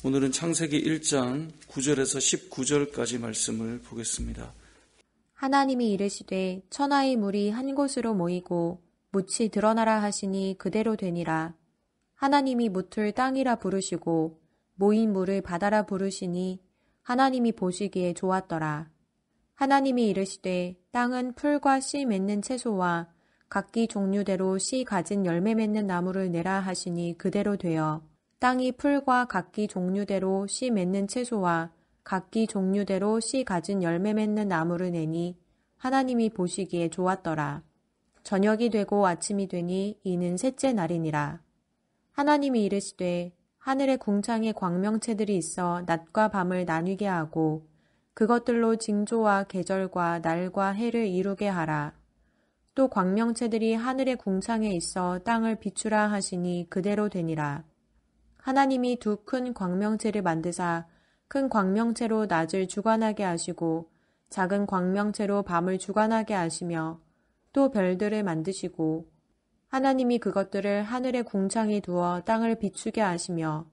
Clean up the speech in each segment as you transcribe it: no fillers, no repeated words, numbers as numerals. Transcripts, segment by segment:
오늘은 창세기 1장 9절에서 19절까지 말씀을 보겠습니다. 하나님이 이르시되 천하의 물이 한 곳으로 모이고 묻이 드러나라 하시니 그대로 되니라. 하나님이 묻을 땅이라 부르시고 모인 물을 바다라 부르시니 하나님이 보시기에 좋았더라. 하나님이 이르시되 땅은 풀과 씨 맺는 채소와 각기 종류대로 씨 가진 열매 맺는 나무를 내라 하시니 그대로 되어 땅이 풀과 각기 종류대로 씨 맺는 채소와 각기 종류대로 씨 가진 열매 맺는 나무를 내니 하나님이 보시기에 좋았더라. 저녁이 되고 아침이 되니 이는 셋째 날이니라. 하나님이 이르시되 하늘의 궁창에 광명체들이 있어 낮과 밤을 나뉘게 하고 그것들로 징조와 계절과 날과 해를 이루게 하라. 또 광명체들이 하늘의 궁창에 있어 땅을 비추라 하시니 그대로 되니라. 하나님이 두 큰 광명체를 만드사 큰 광명체로 낮을 주관하게 하시고 작은 광명체로 밤을 주관하게 하시며 또 별들을 만드시고 하나님이 그것들을 하늘의 궁창에 두어 땅을 비추게 하시며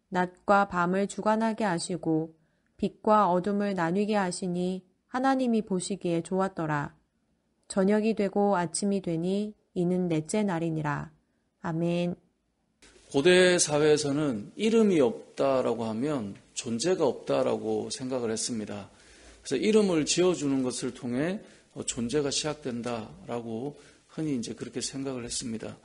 낮과 밤을 주관하게 하시고 빛과 어둠을 나뉘게 하시니 하나님이 보시기에 좋았더라. 저녁이 되고 아침이 되니 이는 넷째 날이니라. 아멘. 고대 사회에서는 이름이 없다라고 하면 존재가 없다라고 생각을 했습니다. 그래서 이름을 지어주는 것을 통해 존재가 시작된다라고 흔히 이제 그렇게 생각을 했습니다.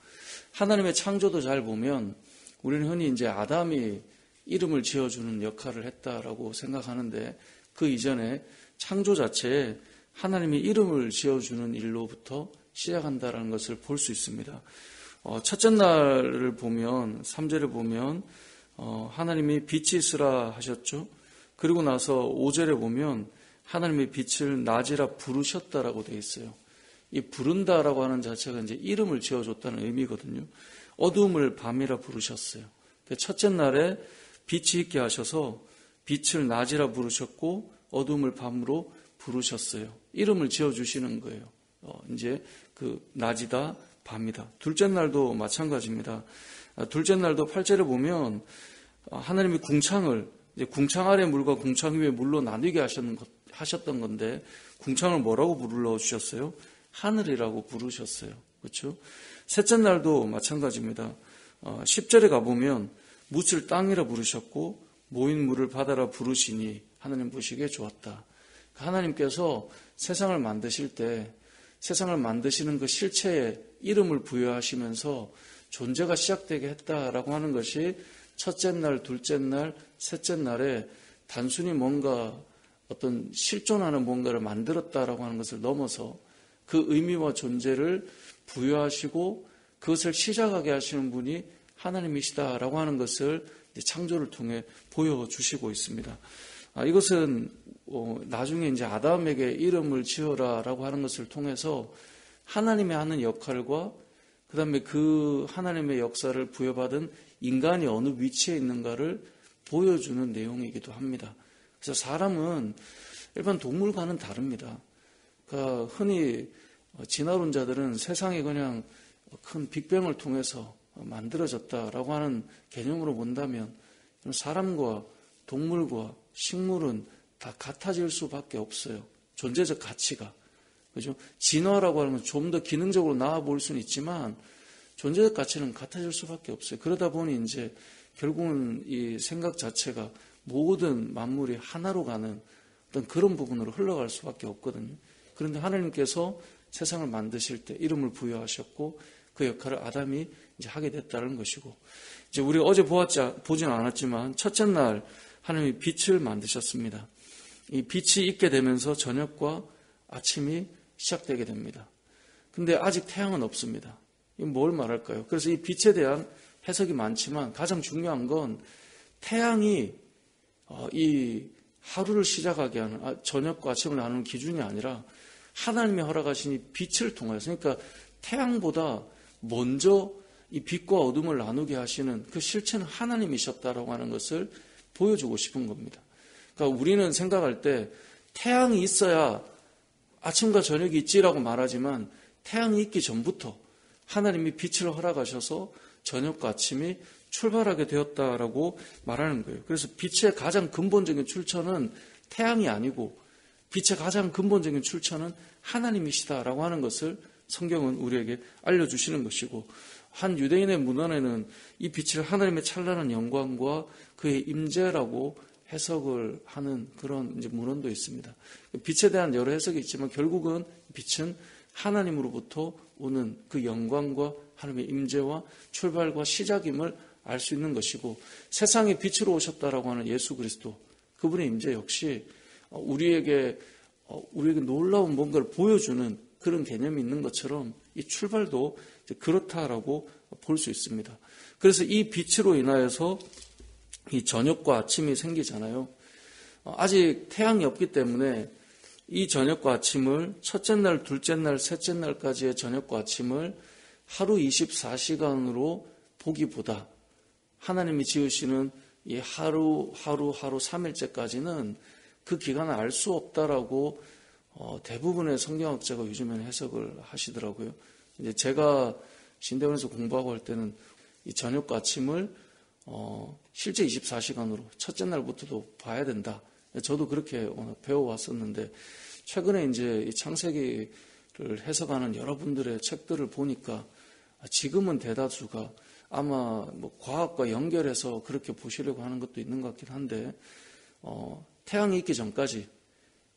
하나님의 창조도 잘 보면 우리는 흔히 이제 아담이 이름을 지어주는 역할을 했다라고 생각하는데 그 이전에 창조 자체에 하나님이 이름을 지어주는 일로부터 시작한다라는 것을 볼 수 있습니다. 첫째 날을 보면 3절에 보면 하나님이 빛이 있으라 하셨죠. 그리고 나서 5절에 보면 하나님의 빛을 낮이라 부르셨다라고 되어 있어요. 이 부른다라고 하는 자체가 이제 이름을 지어줬다는 의미거든요. 어두움을 밤이라 부르셨어요. 첫째 날에 빛이 있게 하셔서 빛을 낮이라 부르셨고 어두움을 밤으로 부르셨어요. 이름을 지어주시는 거예요. 이제 그 낮이다, 밤이다. 둘째 날도 마찬가지입니다. 둘째 날도 8절에 보면 하나님이 궁창을 이제 궁창 아래 물과 궁창 위에 물로 나뉘게 하셨던 건데 궁창을 뭐라고 불러주셨어요? 하늘이라고 부르셨어요. 그렇죠? 셋째 날도 마찬가지입니다. 10절에 가보면 묻을 땅이라 부르셨고 모인 물을 바다라 부르시니 하나님 보시기에 좋았다. 하나님께서 세상을 만드실 때 세상을 만드시는 그 실체에 이름을 부여하시면서 존재가 시작되게 했다라고 하는 것이 첫째 날, 둘째 날, 셋째 날에 단순히 뭔가 어떤 실존하는 뭔가를 만들었다라고 하는 것을 넘어서 그 의미와 존재를 부여하시고 그것을 시작하게 하시는 분이 하나님이시다라고 하는 것을 창조를 통해 보여주시고 있습니다. 이것은 나중에 이제 아담에게 이름을 지어라라고 하는 것을 통해서 하나님이 하는 역할과 그 다음에 그 하나님의 역사를 부여받은 인간이 어느 위치에 있는가를 보여주는 내용이기도 합니다. 그래서 사람은 일반 동물과는 다릅니다. 그러니까 흔히 진화론자들은 세상이 그냥 큰 빅뱅을 통해서 만들어졌다라고 하는 개념으로 본다면 사람과 동물과 식물은 다 같아질 수밖에 없어요. 존재적 가치가. 그죠? 진화라고 하는 건 좀 더 기능적으로 나아 보일 수는 있지만 존재적 가치는 같아질 수밖에 없어요. 그러다 보니 이제 결국은 이 생각 자체가 모든 만물이 하나로 가는 어떤 그런 부분으로 흘러갈 수밖에 없거든요. 그런데 하나님께서 세상을 만드실 때 이름을 부여하셨고 그 역할을 아담이 이제 하게 됐다는 것이고 이제 우리가 어제 보지는 않았지만 첫째 날 하나님이 빛을 만드셨습니다. 이 빛이 있게 되면서 저녁과 아침이 시작되게 됩니다. 근데 아직 태양은 없습니다. 이건 뭘 말할까요? 그래서 이 빛에 대한 해석이 많지만 가장 중요한 건 태양이 이 하루를 시작하게 하는 저녁과 아침을 나누는 기준이 아니라 하나님이 허락하신 이 빛을 통해서 그러니까 태양보다 먼저 이 빛과 어둠을 나누게 하시는 그 실체는 하나님이셨다라고 하는 것을 보여주고 싶은 겁니다. 그러니까 우리는 생각할 때 태양이 있어야 아침과 저녁이 있지라고 말하지만 태양이 있기 전부터 하나님이 빛을 허락하셔서 저녁과 아침이 출발하게 되었다라고 말하는 거예요. 그래서 빛의 가장 근본적인 출처는 태양이 아니고 빛의 가장 근본적인 출처는 하나님이시다라고 하는 것을 성경은 우리에게 알려주시는 것이고, 한 유대인의 문헌에는 이 빛을 하나님의 찬란한 영광과 그의 임재라고 해석을 하는 그런 이제 문헌도 있습니다. 빛에 대한 여러 해석이 있지만 결국은 빛은 하나님으로부터 오는 그 영광과 하나님의 임재와 출발과 시작임을 알 수 있는 것이고, 세상에 빛으로 오셨다라고 하는 예수 그리스도, 그분의 임재 역시 우리에게 놀라운 뭔가를 보여주는 그런 개념이 있는 것처럼 이 출발도 그렇다라고 볼 수 있습니다. 그래서 이 빛으로 인하여서 이 저녁과 아침이 생기잖아요. 아직 태양이 없기 때문에 이 저녁과 아침을 첫째 날, 둘째 날, 셋째 날까지의 저녁과 아침을 하루 24시간으로 보기보다 하나님이 지으시는 이 하루 3일째까지는 그 기간을 알 수 없다라고 대부분의 성경학자가 요즘에는 해석을 하시더라고요. 이제 제가 신대원에서 공부하고 할 때는 이 저녁과 아침을 실제 24시간으로 첫째 날부터도 봐야 된다. 저도 그렇게 배워왔었는데, 최근에 이제 이 창세기를 해석하는 여러분들의 책들을 보니까 지금은 대다수가 아마 뭐 과학과 연결해서 그렇게 보시려고 하는 것도 있는 것 같긴 한데, 태양이 있기 전까지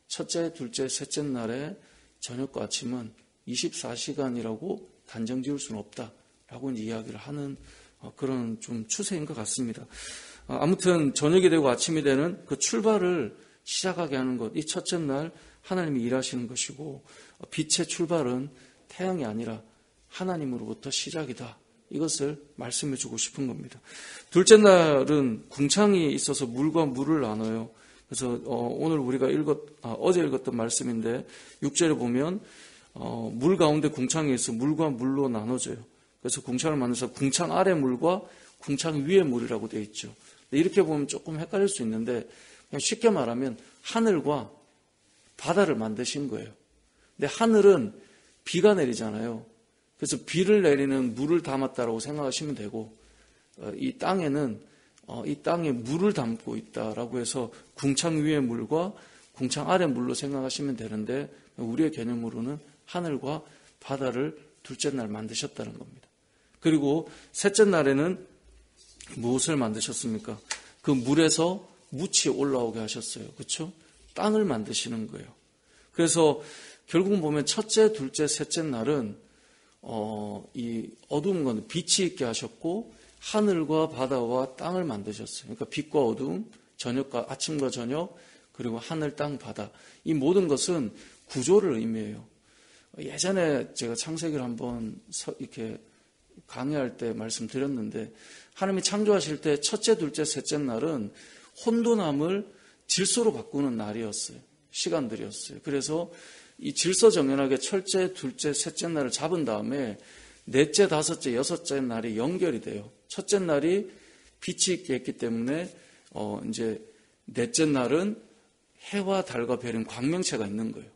첫째, 둘째, 셋째 날에 저녁과 아침은 24시간이라고 단정 지을 수는 없다라고 이야기를 하는 그런 좀 추세인 것 같습니다. 아무튼 저녁이 되고 아침이 되는 그 출발을 시작하게 하는 것, 이 첫째 날 하나님이 일하시는 것이고, 빛의 출발은 태양이 아니라 하나님으로부터 시작이다. 이것을 말씀해 주고 싶은 겁니다. 둘째 날은 궁창이 있어서 물과 물을 나눠요. 그래서 오늘 우리가 어제 읽었던 말씀인데 6절에 보면 물 가운데 궁창이 있어 물과 물로 나눠져요. 그래서 궁창을 만들어서 궁창 아래 물과 궁창 위의 물이라고 되어 있죠. 이렇게 보면 조금 헷갈릴 수 있는데, 그냥 쉽게 말하면 하늘과 바다를 만드신 거예요. 근데 하늘은 비가 내리잖아요. 그래서 비를 내리는 물을 담았다라고 생각하시면 되고, 이 땅에는 이 땅에 물을 담고 있다라고 해서 궁창 위의 물과 궁창 아래 물로 생각하시면 되는데, 우리의 개념으로는 하늘과 바다를 둘째 날 만드셨다는 겁니다. 그리고 셋째 날에는 무엇을 만드셨습니까? 그 물에서 묻이 올라오게 하셨어요. 그렇죠? 땅을 만드시는 거예요. 그래서 결국 보면 첫째, 둘째, 셋째 날은 이 어두운 건 빛이 있게 하셨고, 하늘과 바다와 땅을 만드셨어요. 그러니까 빛과 어두움, 아침과 저녁, 그리고 하늘, 땅, 바다. 이 모든 것은 구조를 의미해요. 예전에 제가 창세기를 한번 이렇게 강의할 때 말씀드렸는데, 하나님이 창조하실 때 첫째, 둘째, 셋째 날은 혼돈함을 질서로 바꾸는 날이었어요. 시간들이었어요. 그래서 이 질서정연하게 첫째, 둘째, 셋째 날을 잡은 다음에 넷째, 다섯째, 여섯째 날이 연결이 돼요. 첫째 날이 빛이 있게 했기 때문에 이제 넷째 날은 해와 달과 별인 광명체가 있는 거예요.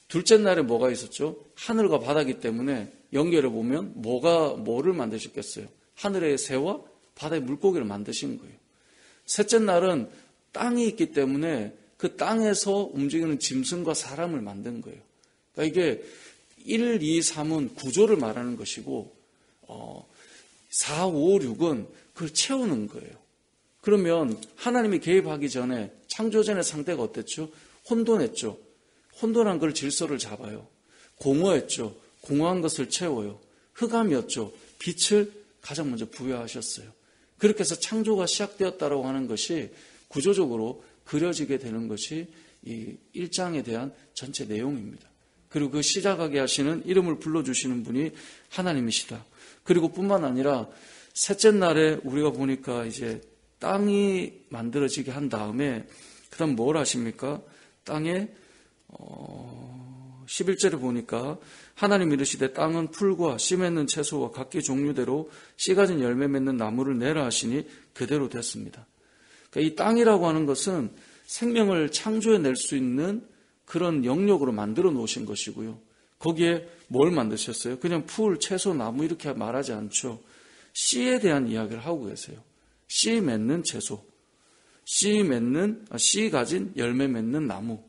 둘째 날에 뭐가 있었죠? 하늘과 바다이기 때문에 연결해 보면 뭐를 만드셨겠어요? 하늘의 새와 바다의 물고기를 만드신 거예요. 셋째 날은 땅이 있기 때문에 그 땅에서 움직이는 짐승과 사람을 만든 거예요. 그러니까 이게 1, 2, 3은 구조를 말하는 것이고 4, 5, 6은 그걸 채우는 거예요. 그러면 하나님이 개입하기 전에 창조전의 상태가 어땠죠? 혼돈했죠. 혼돈한 걸 질서를 잡아요. 공허했죠. 공허한 것을 채워요. 흑암이었죠. 빛을 가장 먼저 부여하셨어요. 그렇게 해서 창조가 시작되었다고 하는 것이 구조적으로 그려지게 되는 것이 이 1장에 대한 전체 내용입니다. 그리고 그 시작하게 하시는, 이름을 불러주시는 분이 하나님이시다. 그리고 뿐만 아니라 셋째 날에 우리가 보니까 이제 땅이 만들어지게 한 다음에 그 다음 뭘 하십니까? 땅에 11절에 보니까 하나님 이르시되 땅은 풀과 씨 맺는 채소와 각기 종류대로 씨 가진 열매 맺는 나무를 내라 하시니 그대로 됐습니다. 그러니까 이 땅이라고 하는 것은 생명을 창조해낼 수 있는 그런 영역으로 만들어 놓으신 것이고요. 거기에 뭘 만드셨어요? 그냥 풀, 채소, 나무 이렇게 말하지 않죠. 씨에 대한 이야기를 하고 계세요. 씨 맺는 채소, 씨 가진 열매 맺는 나무.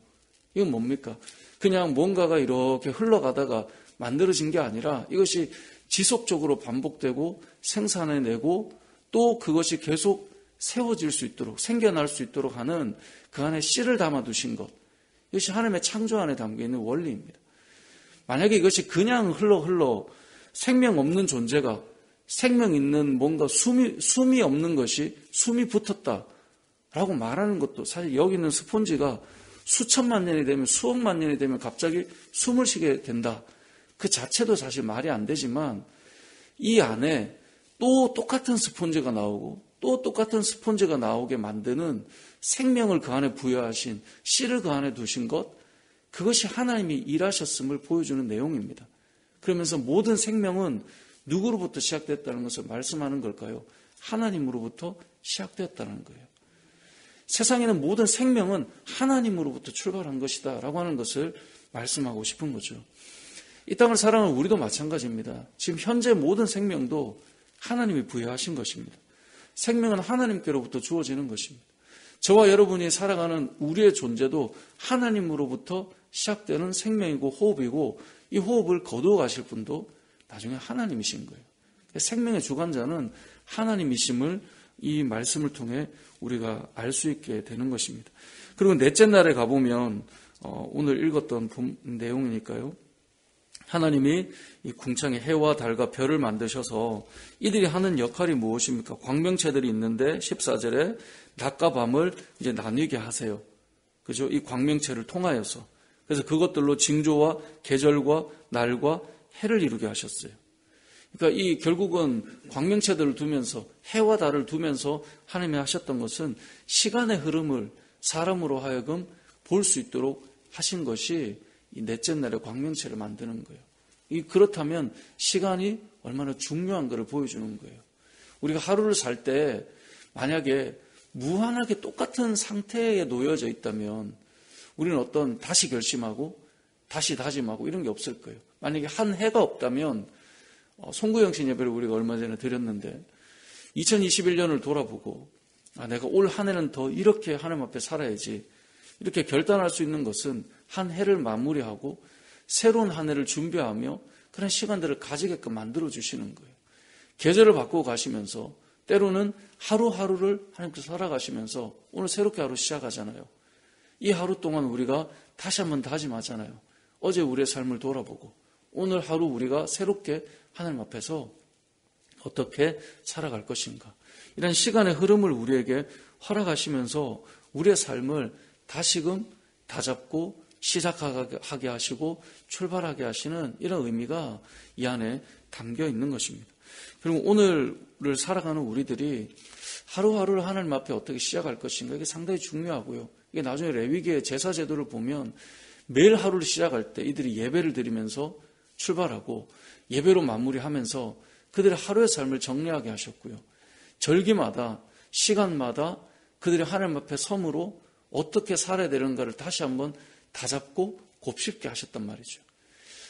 이건 뭡니까? 그냥 뭔가가 이렇게 흘러가다가 만들어진 게 아니라 이것이 지속적으로 반복되고 생산해내고 또 그것이 계속 세워질 수 있도록 생겨날 수 있도록 하는 그 안에 씨를 담아두신 것. 이것이 하나님의 창조 안에 담겨있는 원리입니다. 만약에 이것이 그냥 흘러 생명 없는 존재가 생명 있는 뭔가 숨이 없는 것이 숨이 붙었다라고 말하는 것도 사실 여기 있는 스폰지가 수천만 년이 되면 수억만 년이 되면 갑자기 숨을 쉬게 된다. 그 자체도 사실 말이 안 되지만 이 안에 또 똑같은 스폰지가 나오고 또 똑같은 스폰지가 나오게 만드는 생명을 그 안에 부여하신 씨를 그 안에 두신 것, 그것이 하나님이 일하셨음을 보여주는 내용입니다. 그러면서 모든 생명은 누구로부터 시작됐다는 것을 말씀하는 걸까요? 하나님으로부터 시작되었다는 거예요. 세상에는 모든 생명은 하나님으로부터 출발한 것이다 라고 하는 것을 말씀하고 싶은 거죠. 이 땅을 살아가는 우리도 마찬가지입니다. 지금 현재 모든 생명도 하나님이 부여하신 것입니다. 생명은 하나님께로부터 주어지는 것입니다. 저와 여러분이 살아가는 우리의 존재도 하나님으로부터 시작되는 생명이고 호흡이고 이 호흡을 거두어 가실 분도 나중에 하나님이신 거예요. 생명의 주관자는 하나님이심을 이 말씀을 통해 우리가 알 수 있게 되는 것입니다. 그리고 넷째 날에 가보면 오늘 읽었던 내용이니까요. 하나님이 이 궁창에 해와 달과 별을 만드셔서 이들이 하는 역할이 무엇입니까? 광명체들이 있는데 14절에 낮과 밤을 이제 나뉘게 하세요. 그죠? 이 광명체를 통하여서. 그래서 그것들로 징조와 계절과 날과 해를 이루게 하셨어요. 그러니까 이 결국은 광명체들을 두면서 해와 달을 두면서 하나님이 하셨던 것은 시간의 흐름을 사람으로 하여금 볼 수 있도록 하신 것이 이 넷째 날에 광명체를 만드는 거예요. 그렇다면 시간이 얼마나 중요한 것을 보여주는 거예요. 우리가 하루를 살 때 만약에 무한하게 똑같은 상태에 놓여져 있다면 우리는 어떤 다시 결심하고 다시 다짐하고 이런 게 없을 거예요. 만약에 한 해가 없다면 송구영신 예배를 우리가 얼마 전에 드렸는데 2021년을 돌아보고 내가 올 한 해는 더 이렇게 하나님 앞에 살아야지 이렇게 결단할 수 있는 것은 한 해를 마무리하고 새로운 한 해를 준비하며 그런 시간들을 가지게끔 만들어주시는 거예요. 계절을 바꾸고 가시면서 때로는 하루하루를 하나님께서 살아가시면서 오늘 새롭게 하루 시작하잖아요. 이 하루 동안 우리가 다시 한번 다짐하잖아요. 어제 우리의 삶을 돌아보고 오늘 하루 우리가 새롭게 하나님 앞에서 어떻게 살아갈 것인가. 이런 시간의 흐름을 우리에게 허락하시면서 우리의 삶을 다시금 다잡고 시작하게 하시고 출발하게 하시는 이런 의미가 이 안에 담겨 있는 것입니다. 그리고 오늘을 살아가는 우리들이 하루하루를 하나님 앞에 어떻게 시작할 것인가 이게 상당히 중요하고요. 이게 나중에 레위기의 제사 제도를 보면 매일 하루를 시작할 때 이들이 예배를 드리면서 출발하고 예배로 마무리하면서 그들의 하루의 삶을 정리하게 하셨고요. 절기마다 시간마다 그들이 하나님 앞에 섬으로 어떻게 살아야 되는가를 다시 한번 다잡고 곱씹게 하셨단 말이죠.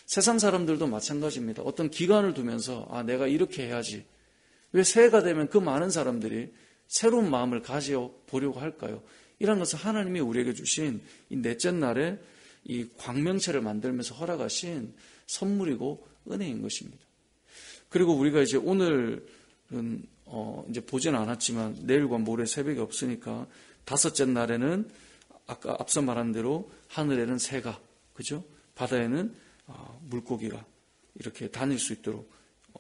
세상 사람들도 마찬가지입니다. 어떤 기간을 두면서 내가 이렇게 해야지. 왜 새해가 되면 그 많은 사람들이 새로운 마음을 가져보려고 할까요? 이런 것은 하나님이 우리에게 주신 이 넷째 날에 이 광명체를 만들면서 허락하신 선물이고 은혜인 것입니다. 그리고 우리가 이제 오늘은 이제 보지는 않았지만 내일과 모레 새벽이 없으니까 다섯째 날에는 아까 앞서 말한 대로 하늘에는 새가, 그죠? 바다에는 물고기가 이렇게 다닐 수 있도록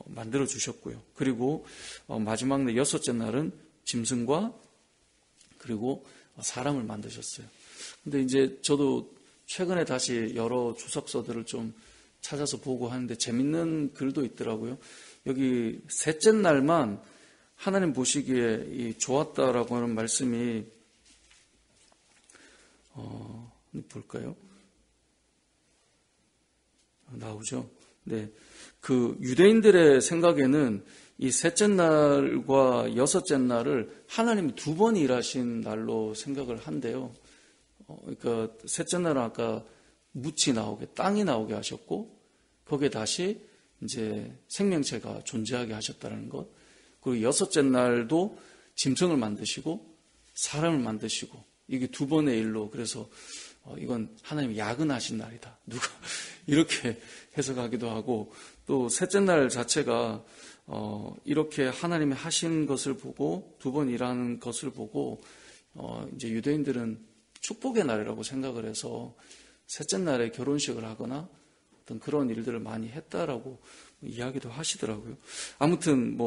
만들어 주셨고요. 그리고 마지막 날 여섯째 날은 짐승과 그리고 사람을 만드셨어요. 근데 이제 저도 최근에 다시 여러 주석서들을 좀 찾아서 보고 하는데 재밌는 글도 있더라고요. 여기 셋째 날만 하나님 보시기에 이 좋았다라고 하는 말씀이 볼까요? 나오죠. 네, 그 유대인들의 생각에는 이 셋째 날과 여섯째 날을 하나님이 두 번 일하신 날로 생각을 한대요. 그러니까 셋째 날은 아까 묻이 나오게 땅이 나오게 하셨고 거기에 다시 이제 생명체가 존재하게 하셨다는 것. 그리고 여섯째 날도 짐승을 만드시고 사람을 만드시고 이게 두 번의 일로 그래서 이건 하나님이 야근하신 날이다. 누가 이렇게 해석하기도 하고 또 셋째 날 자체가 이렇게 하나님이 하신 것을 보고 두 번 일하는 것을 보고 이제 유대인들은 축복의 날이라고 생각을 해서 셋째 날에 결혼식을 하거나 어떤 그런 일들을 많이 했다라고 이야기도 하시더라고요. 아무튼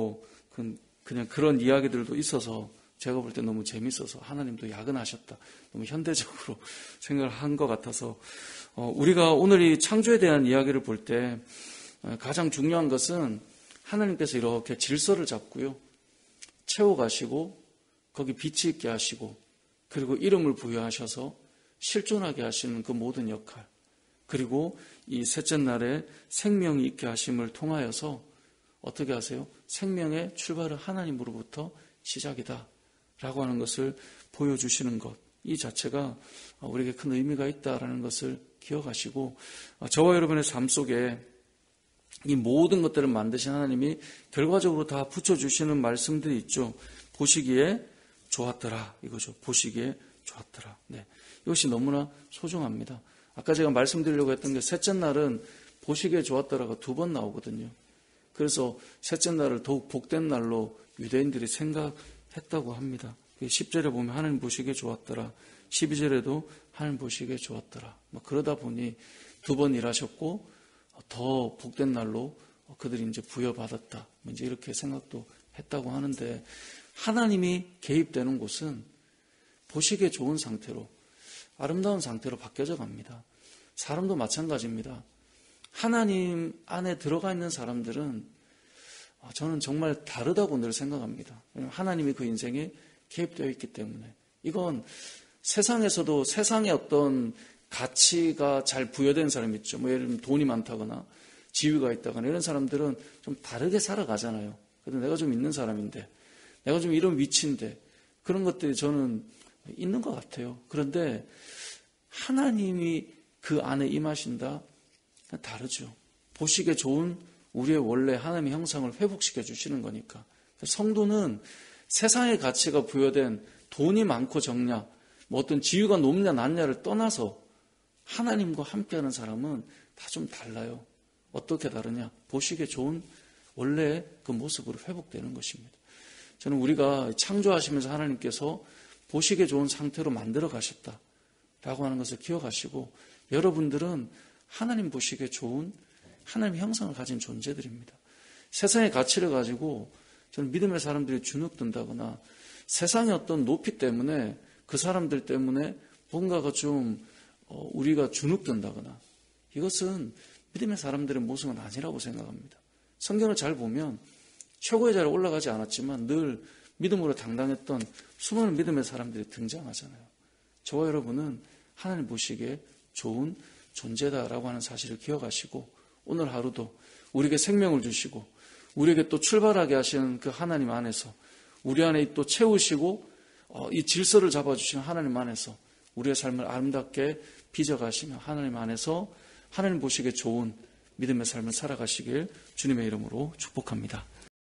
그냥 그런 이야기들도 있어서 제가 볼 때 너무 재밌어서 하나님도 야근하셨다. 너무 현대적으로 생각을 한 것 같아서 우리가 오늘 이 창조에 대한 이야기를 볼 때 가장 중요한 것은 하나님께서 이렇게 질서를 잡고요. 채워가시고 거기 빛이 있게 하시고 그리고 이름을 부여하셔서 실존하게 하시는 그 모든 역할 그리고 이 셋째 날에 생명이 있게 하심을 통하여서 어떻게 하세요? 생명의 출발은 하나님으로부터 시작이다 라고 하는 것을 보여주시는 것 이 자체가 우리에게 큰 의미가 있다라는 것을 기억하시고 저와 여러분의 삶 속에 이 모든 것들을 만드신 하나님이 결과적으로 다 붙여주시는 말씀들이 있죠. 보시기에 좋았더라 이거죠. 보시기에 좋았더라. 네, 이것이 너무나 소중합니다. 아까 제가 말씀드리려고 했던 게 셋째 날은 보시기에 좋았더라가 두 번 나오거든요. 그래서 셋째 날을 더욱 복된 날로 유대인들이 생각했다고 합니다. 10절에 보면 하나님 보시기에 좋았더라. 12절에도 하나님 보시기에 좋았더라. 그러다 보니 두 번 일하셨고 더 복된 날로 그들이 이제 부여받았다. 이제 이렇게 생각도 했다고 하는데 하나님이 개입되는 곳은 보시기에 좋은 상태로 아름다운 상태로 바뀌어져 갑니다. 사람도 마찬가지입니다. 하나님 안에 들어가 있는 사람들은 저는 정말 다르다고 늘 생각합니다. 왜냐하면 하나님이 그 인생에 개입되어 있기 때문에 이건 세상에서도 세상의 어떤 가치가 잘 부여된 사람이 있죠. 예를 들면 돈이 많다거나 지위가 있다거나 이런 사람들은 좀 다르게 살아가잖아요. 그래도 내가 좀 있는 사람인데 내가 좀 이런 위치인데 그런 것들이 저는 있는 것 같아요. 그런데 하나님이 그 안에 임하신다? 다르죠. 보시기에 좋은 우리의 원래 하나님의 형상을 회복시켜 주시는 거니까. 성도는 세상의 가치가 부여된 돈이 많고 적냐, 어떤 지위가 높냐 낮냐를 떠나서 하나님과 함께하는 사람은 다 좀 달라요. 어떻게 다르냐? 보시기에 좋은 원래의 그 모습으로 회복되는 것입니다. 저는 우리가 창조하시면서 하나님께서 보시기에 좋은 상태로 만들어 가셨다라고 하는 것을 기억하시고 여러분들은 하나님 보시기에 좋은 하나님의 형상을 가진 존재들입니다. 세상의 가치를 가지고 저는 믿음의 사람들이 주눅든다거나 세상의 어떤 높이 때문에 그 사람들 때문에 뭔가가 좀 우리가 주눅든다거나 이것은 믿음의 사람들의 모습은 아니라고 생각합니다. 성경을 잘 보면 최고의 자리에 올라가지 않았지만 늘 믿음으로 당당했던 수많은 믿음의 사람들이 등장하잖아요. 저와 여러분은 하나님 보시기에 좋은 존재다라고 하는 사실을 기억하시고 오늘 하루도 우리에게 생명을 주시고 우리에게 또 출발하게 하시는 그 하나님 안에서 우리 안에 또 채우시고 이 질서를 잡아주시는 하나님 안에서 우리의 삶을 아름답게 빚어가시며 하나님 안에서 하나님 보시기에 좋은 믿음의 삶을 살아가시길 주님의 이름으로 축복합니다.